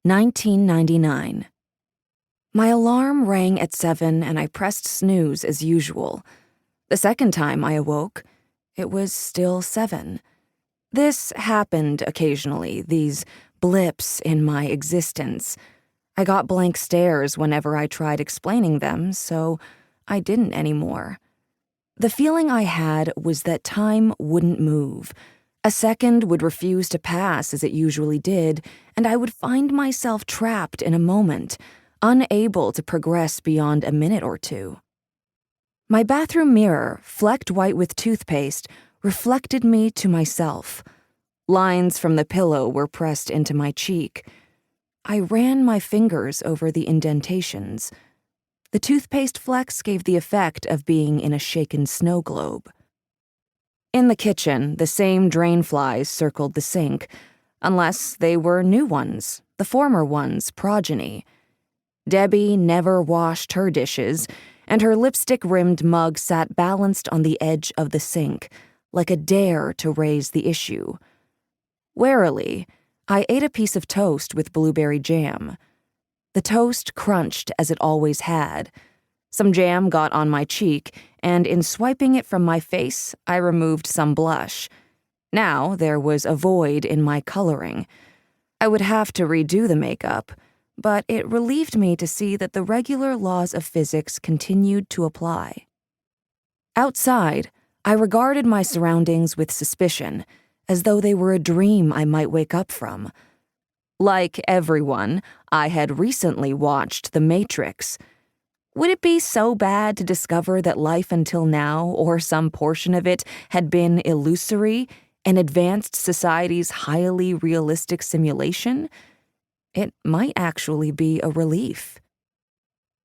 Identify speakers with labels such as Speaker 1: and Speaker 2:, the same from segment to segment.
Speaker 1: 1999. My alarm rang at 7 and I pressed snooze as usual. The second time I awoke, it was still 7. This happened occasionally, these blips in my existence. I got blank stares whenever I tried explaining them, so I didn't anymore. The feeling I had was that time wouldn't move. A second would refuse to pass as it usually did, and I would find myself trapped in a moment, unable to progress beyond a minute or two. My bathroom mirror, flecked white with toothpaste, reflected me to myself. Lines from the pillow were pressed into my cheek. I ran my fingers over the indentations. The toothpaste flecks gave the effect of being in a shaken snow globe. In the kitchen, the same drain flies circled the sink, unless they were new ones, the former one's progeny. Debbie never washed her dishes, and her lipstick-rimmed mug sat balanced on the edge of the sink, like a dare to raise the issue. Warily, I ate a piece of toast with blueberry jam. The toast crunched as it always had. Some jam got on my cheek, and in swiping it from my face, I removed some blush. Now there was a void in my coloring. I would have to redo the makeup, but it relieved me to see that the regular laws of physics continued to apply. Outside, I regarded my surroundings with suspicion, as though they were a dream I might wake up from. Like everyone, I had recently watched The Matrix. Would it be so bad to discover that life until now, or some portion of it, had been illusory, an advanced society's highly realistic simulation? It might actually be a relief.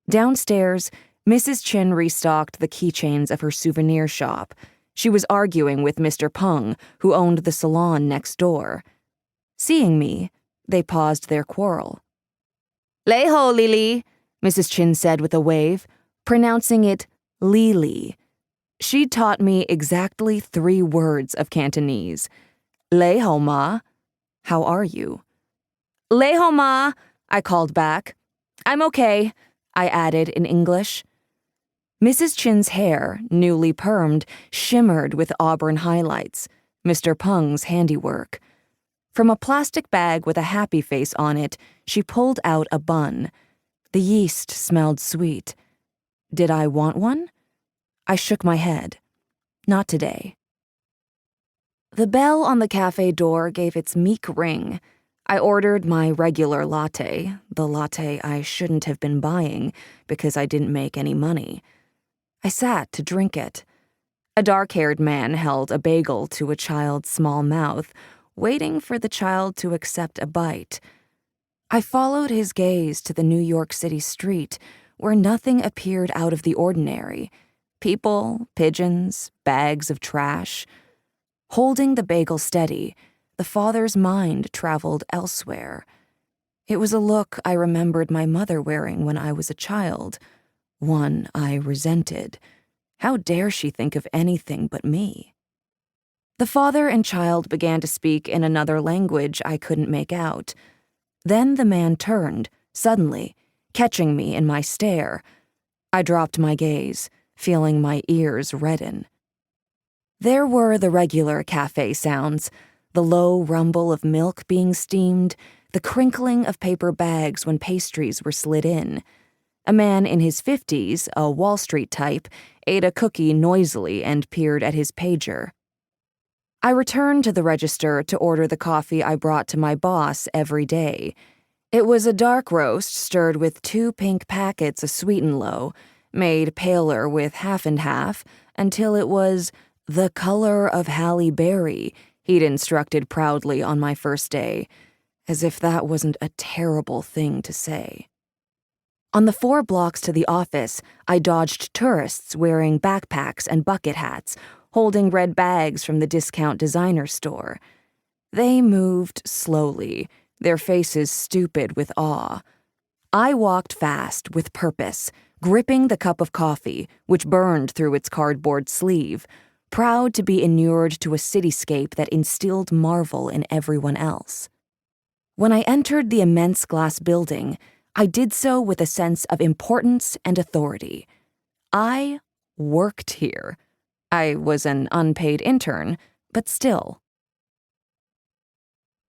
Speaker 1: Downstairs, Mrs. Chin restocked the keychains of her souvenir shop. She was arguing with Mr. Peng, who owned the salon next door. Seeing me, they paused their quarrel. "Lei ho, Lili," Mrs. Chin said with a wave, pronouncing it Lili. She'd taught me exactly 3 words of Cantonese. "Lei ho ma," how are you? "Lei ho ma," I called back. "I'm okay," I added in English. Mrs. Chin's hair, newly permed, shimmered with auburn highlights, Mr. Peng's handiwork. From a plastic bag with a happy face on it, she pulled out a bun. The yeast smelled sweet. Did I want one? I shook my head. Not today. The bell on the cafe door gave its meek ring. I ordered my regular latte, the latte I shouldn't have been buying because I didn't make any money. I sat to drink it. A dark-haired man held a bagel to a child's small mouth, waiting for the child to accept a bite. I followed his gaze to the New York City street, where nothing appeared out of the ordinary. People, pigeons, bags of trash. Holding the bagel steady, the father's mind traveled elsewhere. It was a look I remembered my mother wearing when I was a child, one I resented. How dare she think of anything but me? The father and child began to speak in another language I couldn't make out. Then the man turned, suddenly, catching me in my stare. I dropped my gaze, feeling my ears redden. There were the regular cafe sounds, the low rumble of milk being steamed, the crinkling of paper bags when pastries were slid in. A man in his 50s, a Wall Street type, ate a cookie noisily and peered at his pager. I returned to the register to order the coffee I brought to my boss every day. It was a dark roast stirred with 2 pink packets of Sweet and Low, made paler with half and half, until it was the color of Halle Berry, he'd instructed proudly on my first day, as if that wasn't a terrible thing to say. On the 4 blocks to the office, I dodged tourists wearing backpacks and bucket hats, holding red bags from the discount designer store. They moved slowly, their faces stupid with awe. I walked fast, with purpose, gripping the cup of coffee, which burned through its cardboard sleeve, proud to be inured to a cityscape that instilled marvel in everyone else. When I entered the immense glass building, I did so with a sense of importance and authority. I worked here. I was an unpaid intern, but still.